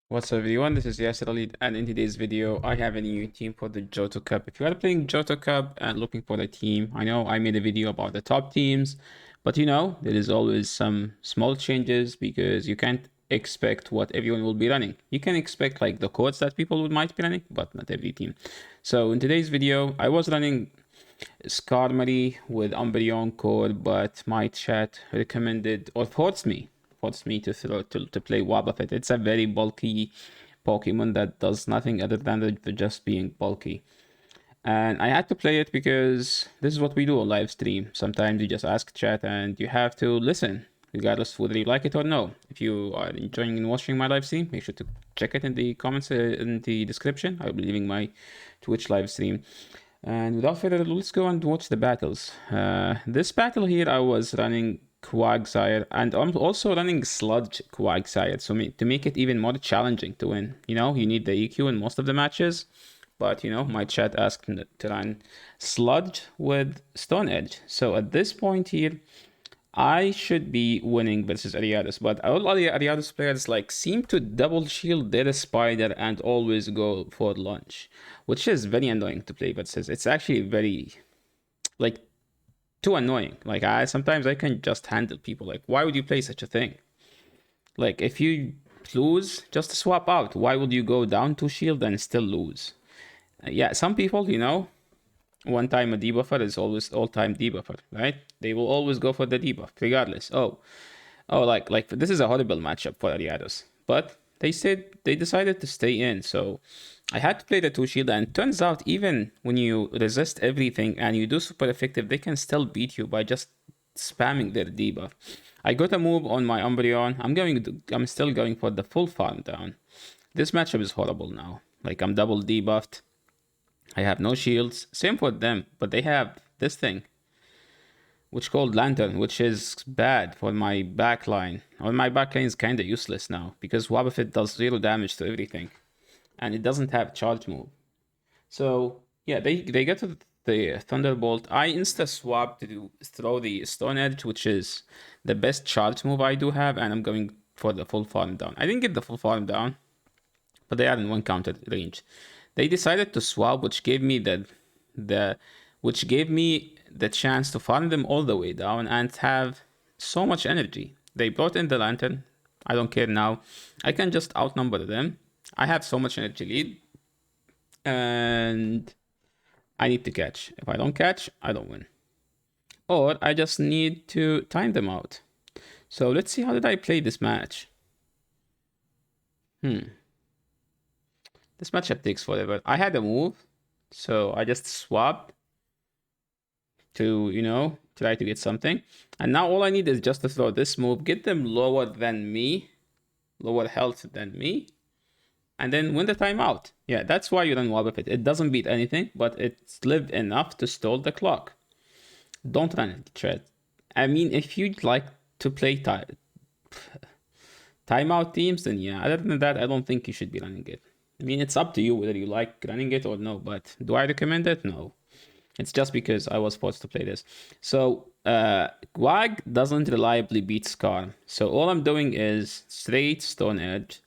What's up everyone, this is Yasser Ali, and in today's video I have a new team for the Johto Cup. If you are playing Johto Cup and looking for a team, I know I made a video about the top teams, but there is always some small changes because you can't expect what everyone will be running. You can expect like the codes that people might be running, but not every team. So in today's video, I was running Skarmory with Umbreon code, but my chat recommended or forced me to play Wobbuffet. It's a very bulky Pokemon that does nothing other than just being bulky. And I had to play it because this is what we do on live stream. Sometimes you just ask chat and you have to listen, regardless whether you like it or no. If you are enjoying and watching my live stream, make sure to check it in the comments in the description. I'll be leaving my Twitch live stream. And without further ado, let's go and watch the battles. This battle here, I was running Quagsire, and I'm also running Sludge Quagsire, so to make it even more challenging to win. You need the EQ in most of the matches, but my chat asked to run Sludge with Stone Edge. So at this point here, I should be winning versus Ariados, but all other Ariados players seem to double shield their spider and always go for launch, which is very annoying to play versus. It's actually very like too annoying. I sometimes I can just handle people. Why would you play such a thing? If you lose, just swap out. Why would you go down to shield and still lose? Yeah, some people, one time a debuffer is always all-time debuffer, right? They will always go for the debuff, regardless. Like this is a horrible matchup for Ariados. But they decided to stay in, so I had to play the 2 shield, and turns out even when you resist everything and you do super effective, they can still beat you by just spamming their debuff. I got a move on my Umbreon. I'm still going for the full farm down. This matchup is horrible now. I'm double debuffed. I have no shields. Same for them, but they have this thing, which called Lantern, which is bad for my backline. Or my backline is kind of useless now because Wobbuffet does 0 damage to everything, and it doesn't have charge move. So yeah, they get to the Thunderbolt. I insta swap to throw the Stone Edge, which is the best charge move I do have, and I'm going for the full farm down. I didn't get the full farm down, but they are in 1 counter range. They decided to swap, which gave me the chance to farm them all the way down and have so much energy. They brought in the Lantern. I don't care now. I can just outnumber them. I have so much energy lead, and I need to catch. If I don't catch, I don't win. Or I just need to time them out. So let's see, how did I play this match? This matchup takes forever. I had a move, so I just swapped to, try to get something. And now all I need is just to throw this move, get them lower than me, lower health than me, and then win the timeout. Yeah, that's why you run Wobbuffet. It doesn't beat anything, but it's lived enough to stall the clock. Don't run it, Tread. I mean, if you'd like to play timeout teams, then yeah. Other than that, I don't think you should be running it. I mean, it's up to you whether you like running it or no, but do I recommend it? No. It's just because I was forced to play this. So, Quag doesn't reliably beat Scar. So all I'm doing is straight Stone Edge,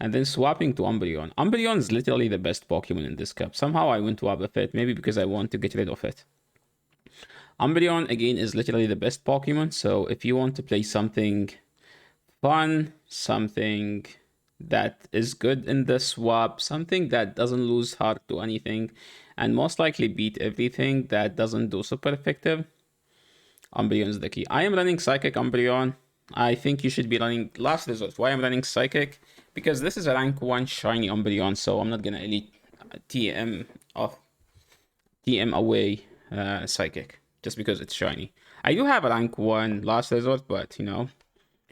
and then swapping to Umbreon. Umbreon is literally the best Pokemon in this cup. Somehow I went to Wobbuffet, maybe because I want to get rid of it. Umbreon, again, is literally the best Pokemon. So if you want to play something fun, something that is good in the swap, something that doesn't lose heart to anything, and most likely beat everything that doesn't do super effective, Umbreon is the key. I am running Psychic Umbreon. I think you should be running Last Resort. Why I'm running Psychic? Because this is a rank 1 shiny Umbreon, so I'm not gonna elite TM away Psychic just because it's shiny. I do have a rank 1 Last Resort, but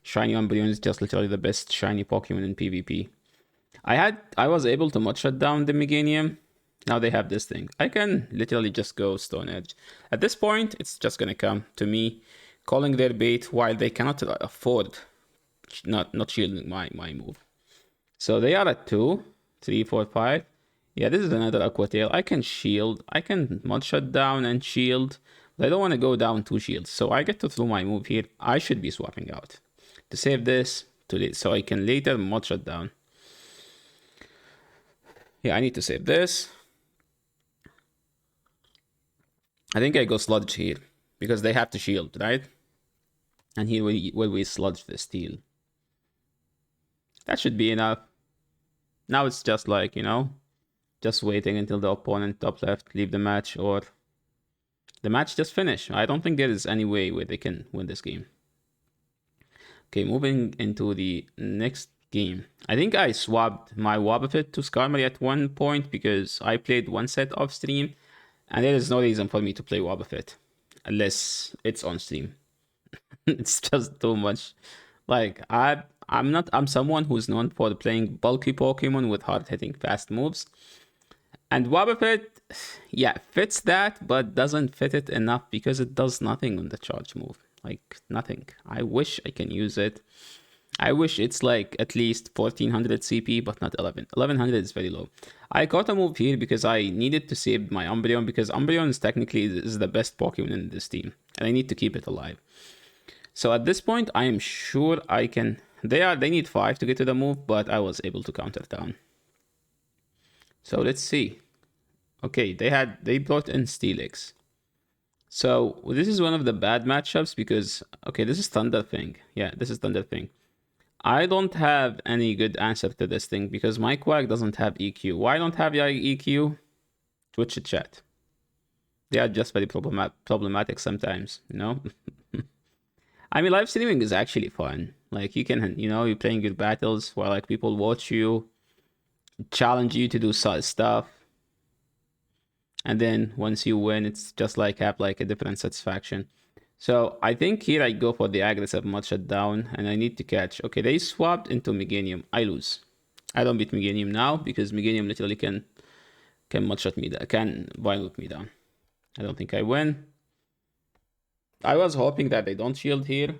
shiny Umbreon is just literally the best shiny Pokemon in PvP. I was able to shut down the Meganium. Now they have this thing. I can literally just go Stone Edge. At this point, it's just gonna come to me, calling their bait while they cannot afford not shielding my move. So they are at 2, 3, 4, 5. Yeah, this is another Aqua Tail. I can shield. I can shut down and shield. But I don't want to go down 2 shields. So I get to throw my move here. I should be swapping out to save this so I can later shut down. Yeah, I need to save this. I think I go Sludge here because they have to shield, right? And here we Sludge the steel. That should be enough. Now it's just like, just waiting until the opponent top left leave the match or the match just finish. I don't think there is any way where they can win this game. Okay, moving into the next game. I think I swapped my Wobbuffet to Skarmory at one point because I played one set off stream and there is no reason for me to play Wobbuffet unless it's on stream. It's just too much. Like I'm someone who's known for playing bulky Pokemon with hard-hitting fast moves. And Wobbuffet, yeah, fits that, but doesn't fit it enough because it does nothing on the charge move. Like, nothing. I wish I can use it. I wish it's like at least 1400 CP, but not 11. 1100 is very low. I got a move here because I needed to save my Umbreon because Umbreon is technically is the best Pokemon in this team. And I need to keep it alive. So at this point, I am sure I can... They need 5 to get to the move, but I was able to counter down. So let's see. Okay, they brought in Steelix. So this is one of the bad matchups because, okay, this is Thunder Thing. Yeah, this is Thunder Thing. I don't have any good answer to this thing because my Quag doesn't have EQ. Why don't have EQ? Twitch chat. They are just very problematic sometimes, I mean, live streaming is actually fun. Like, you can, you're playing good battles where, like, people watch you, challenge you to do stuff. And then once you win, it's just like have like a different satisfaction. So I think here I go for the aggressive mud shutdown and I need to catch. Okay, they swapped into Meganium. I lose. I don't beat Meganium now because Meganium literally can mud shut me down, can violate me down. I don't think I win. I was hoping that they don't shield here.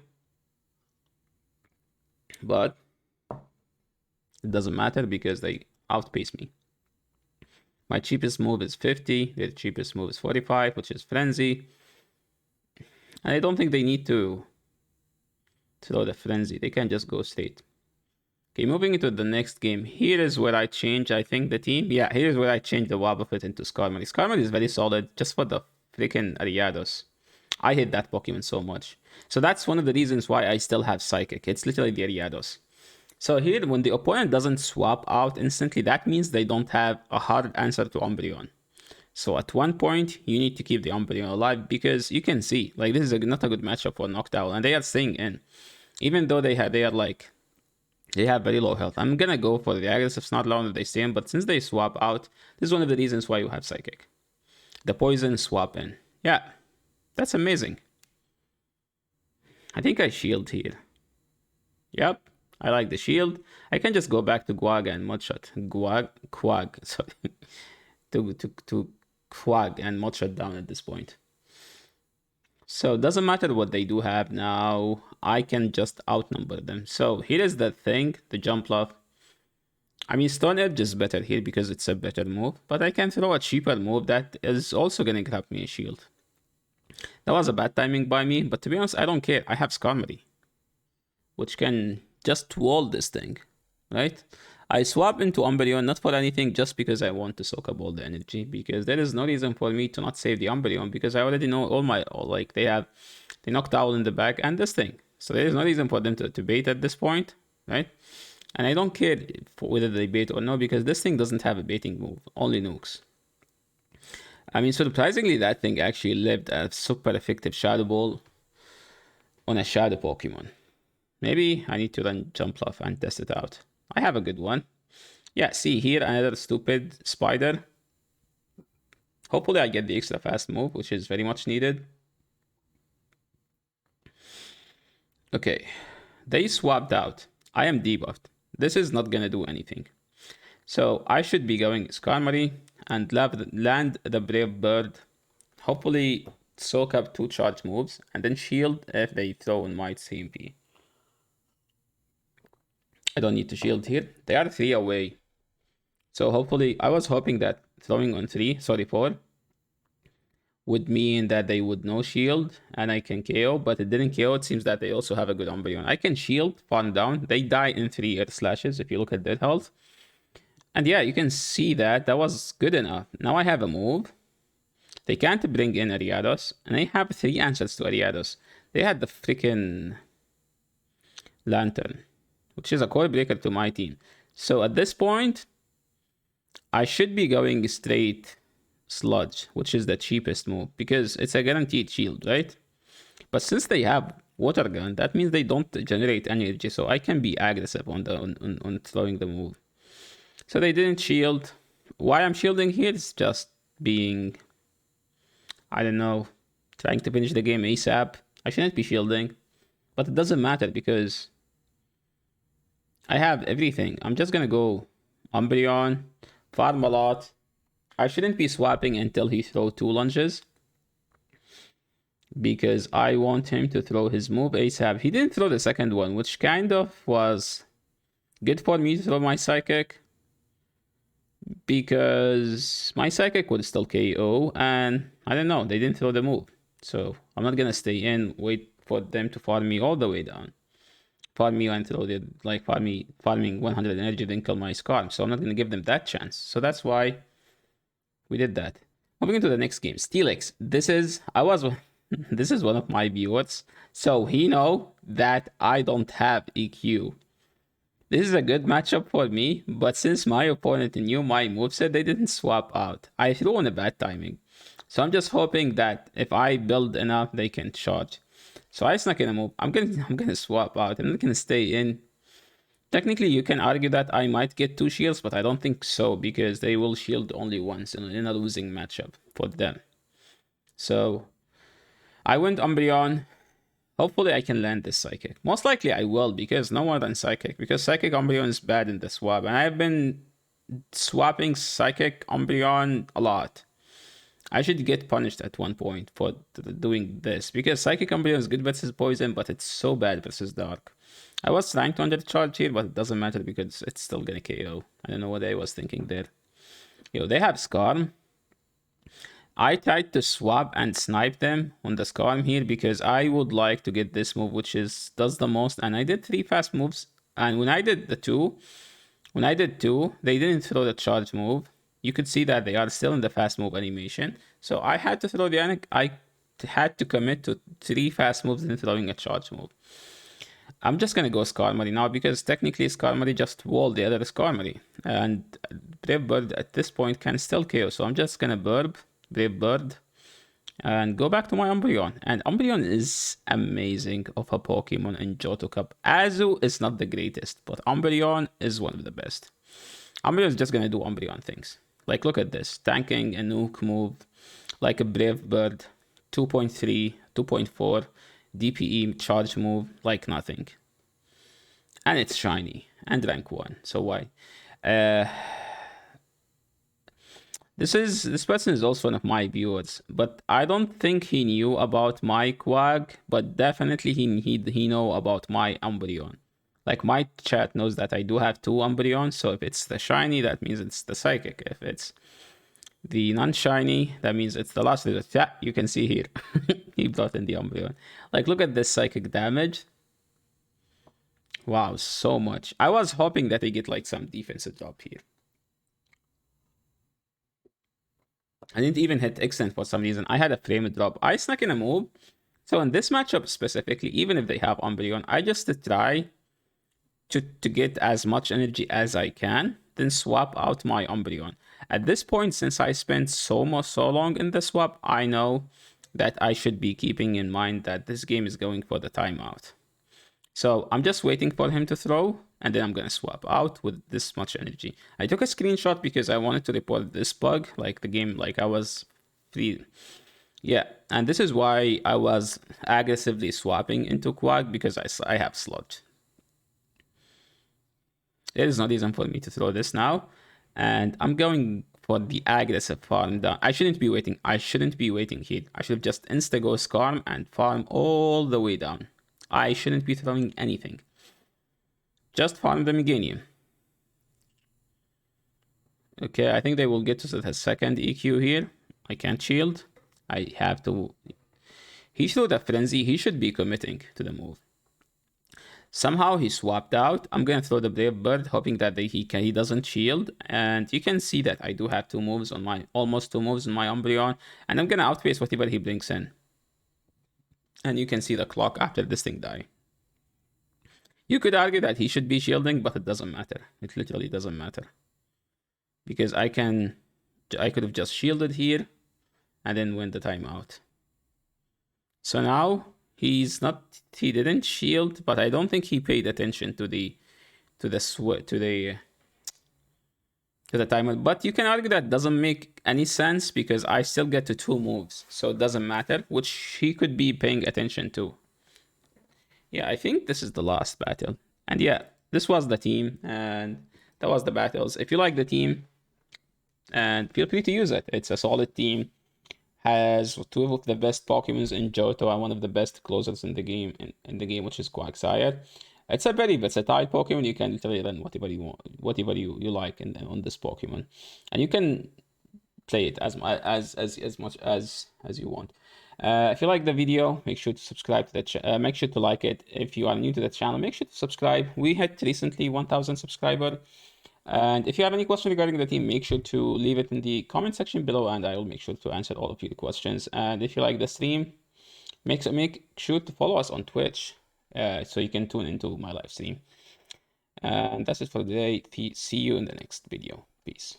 But it doesn't matter because they outpace me. My cheapest move is 50. Their cheapest move is 45, which is Frenzy. And I don't think they need to throw the Frenzy. They can just go straight. Okay, moving into the next game. Here is where I change, I think, the team. Yeah, here's where I change the Wobbuffet into Skarmory. Skarmory is very solid just for the freaking Ariados. I hate that Pokemon so much. So that's one of the reasons why I still have Psychic. It's literally the Ariados. So here, when the opponent doesn't swap out instantly, that means they don't have a hard answer to Umbreon. So at one point, you need to keep the Umbreon alive because you can see, like, this is not a good matchup for Noctowl, and they are staying in. Even though they have very low health. I'm gonna go for the aggressive Snorlax that they stay in, but since they swap out, this is one of the reasons why you have Psychic. The poison swap in. Yeah, that's amazing. I think I shield here. Yep. I like the shield. I can just go back to Quag and Mudshot. Quag, sorry. to Quag and Mudshot down at this point. So it doesn't matter what they do have now. I can just outnumber them. So here is the thing, the jump love. I mean, Stone Edge is better here because it's a better move. But I can throw a cheaper move that is also going to grab me a shield. That was a bad timing by me. But to be honest, I don't care. I have Skarmory, which can just wall this thing, right? I swap into Umbreon not for anything, just because I want to soak up all the energy, because there is no reason for me to not save the Umbreon, because I already know they have the Noctowl in the back and this thing. So there is no reason for them to bait at this point, right? And I don't care whether they bait or no, because this thing doesn't have a baiting move, only nukes. I mean, surprisingly, that thing actually lived a super effective Shadow Ball on a Shadow Pokemon. Maybe I need to run Jump Love and test it out. I have a good one. Yeah, see here, another stupid spider. Hopefully I get the extra fast move, which is very much needed. Okay, they swapped out. I am debuffed. This is not gonna do anything. So I should be going Skarmory and land the Brave Bird. Hopefully soak up 2 charge moves and then shield if they throw in my CMP. I don't need to shield here. They are 3 away. So hopefully, I was hoping that throwing on 4, would mean that they would no shield and I can KO, but it didn't KO. It seems that they also have a good Umbreon. I can shield, farm down. They die in 3 Earth Slashes if you look at their health. And yeah, you can see that that was good enough. Now I have a move. They can't bring in Ariados, and I have 3 answers to Ariados. They had the freaking Lantern, which is a core breaker to my team. So at this point, I should be going straight Sludge, which is the cheapest move, because it's a guaranteed shield, right? But since they have Water Gun, that means they don't generate energy, so I can be aggressive on throwing the move. So they didn't shield. Why I'm shielding here is just being, I don't know, trying to finish the game ASAP. I shouldn't be shielding, but it doesn't matter because I have everything. I'm just gonna go Umbreon, farm a lot. I shouldn't be swapping until he throws 2 lunges, because I want him to throw his move ASAP. He didn't throw the second one, which kind of was good for me to throw my Psychic, because my Psychic would still KO, and I don't know, they didn't throw the move. So I'm not gonna stay in, wait for them to farm me all the way down. Farm me and throw it, like farming 100 energy, then kill my Scarm. So I'm not gonna give them that chance. So that's why we did that. Moving into the next game, Steelix. This is one of my viewers, so he know that I don't have EQ. This is a good matchup for me, but since my opponent knew my moveset, they didn't swap out. I threw on a bad timing. So I'm just hoping that if I build enough, they can charge. So I snuck in a move. I'm gonna swap out. I'm not gonna stay in. Technically, you can argue that I might get 2 shields, but I don't think so, because they will shield only once in a losing matchup for them. So I went Umbreon. Hopefully I can land this Psychic. Most likely I will, because no more than Psychic. Because Psychic Umbreon is bad in the swap. And I've been swapping Psychic Umbreon a lot. I should get punished at one point for doing this. Because Psychic Umbreon is good versus Poison, but it's so bad versus Dark. I was trying to undercharge here, but it doesn't matter because it's still gonna KO. I don't know what I was thinking there. Yo, they have Scarm. I tried to swap and snipe them on the Scarm here because I would like to get this move, which does the most. And I did 3 fast moves. And when I did 2, they didn't throw the charge move. You could see that they are still in the fast move animation. So I had to throw I had to commit to 3 fast moves and throwing a charge move. I'm just gonna go Skarmory now because technically Skarmory just walled the other Skarmory. And Brave Bird at this point can still KO. So I'm just gonna Brave Bird, and go back to my Umbreon. And Umbreon is amazing of a Pokemon in Johto Cup. Azu is not the greatest, but Umbreon is one of the best. Umbreon is just gonna do Umbreon things. Like, look at this. Tanking a nuke move, like a Brave Bird, 2.3, 2.4, DPE charge move, like nothing. And it's shiny, and rank 1, so why? This person is also one of my viewers, but I don't think he knew about my Quag, but definitely he know about my Umbreon. Like, my chat knows that I do have 2 Umbreon, so if it's the shiny, that means it's the Psychic. If it's the non-shiny, that means it's the last resort. Yeah, you can see here. He brought in the Umbreon. Like, look at this Psychic damage. Wow, so much. I was hoping that they get like some defensive drop here. I didn't even hit Extent for some reason. I had a frame drop. I snuck in a move. So in this matchup specifically, even if they have Umbreon, I just try to get as much energy as I can, then swap out my Umbreon. At this point, since I spent so long in the swap, I know that I should be keeping in mind that this game is going for the timeout. So I'm just waiting for him to throw, and then I'm gonna swap out with this much energy. I took a screenshot because I wanted to report this bug, like the game, like I was free. Yeah, and this is why I was aggressively swapping into Quag, because I have Sludge. There is no reason for me to throw this now, and I'm going for the aggressive farm down. I shouldn't be waiting. I shouldn't be waiting here. I should just insta-go Skarm and farm all the way down. I shouldn't be throwing anything. Just farm the Meganium. Okay, I think they will get to the second EQ here. I can't shield. I have to... He threw the Frenzy. He should be committing to the move. Somehow he swapped out. I'm gonna throw the Brave Bird, hoping that he doesn't shield. And you can see that I do have 2 moves on my almost 2 moves on my Umbreon, and I'm gonna outpace whatever he brings in. And you can see the clock after this thing die. You could argue that he should be shielding, but it doesn't matter. It literally doesn't matter. Because I could have just shielded here and then win the timeout. So now he didn't shield, but I don't think he paid attention to the timer. But you can argue that doesn't make any sense because I still get to 2 moves, so it doesn't matter, which he could be paying attention to. Yeah, I think this is the last battle. And yeah, this was the team, and that was the battles. If you like the team, and feel free to use it. It's a solid team. Has 2 of the best Pokemons in Johto and one of the best closers in the game, which is Quagsire. It's a very versatile Pokemon. You can literally run whatever you want, whatever you like on this Pokemon, and you can play it as much as you want. If you like the video, make sure to subscribe to the channel. Make sure to like it. If you are new to the channel, make sure to subscribe. We hit recently 1,000 subscribers. And if you have any question regarding the team, make sure to leave it in the comment section below, and I will make sure to answer all of your questions. And if you like the stream, make sure to follow us on Twitch, so you can tune into my live stream. And that's it for today. See you in the next video. Peace.